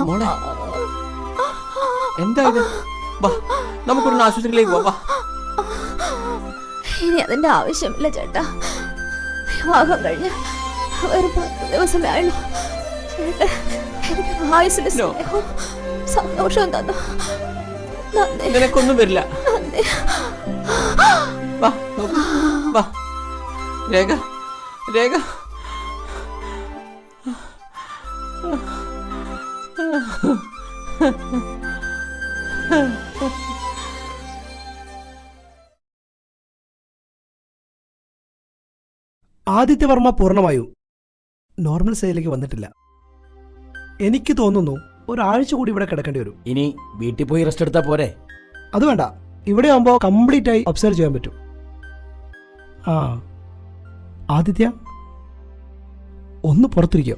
മോളെ എന്താ ഇത്? വാ നമുക്കൊരു ആശുപത്രിയിലേക്ക് പോവാ. ഇനി അതിന്റെ ആവശ്യമില്ല ചേട്ടാ. വിവാഹം കഴിഞ്ഞ് ഒരു 10 ദിവസമേ ആയുള്ളൂ. ചേട്ടൻ എനിക്ക് ആയുസ്സിന്റെ സ്നേഹവും സന്തോഷവും തന്നു. നന്ദി. നിനക്കൊന്നും വരില്ല. നന്ദി. വാ വാ രേഖ രേഖ. ആദിത്യവർമ്മ പൂർണ്ണമായും നോർമൽ സ്റ്റേജിലേക്ക് വന്നിട്ടില്ല. എനിക്ക് തോന്നുന്നു ഒരാഴ്ച കൂടി ഇവിടെ കിടക്കേണ്ടി വരും. ഇനി വീട്ടിൽ പോയി റെസ്റ്റ് എടുത്താൽ പോരെ? അത് വേണ്ട, ഇവിടെ ആകുമ്പോൾ കംപ്ലീറ്റ് ആയി ഒബ്സർവ് ചെയ്യാൻ പറ്റും. ആ ആദിത്യ ഒന്ന് പുറത്തിരിക്കോ?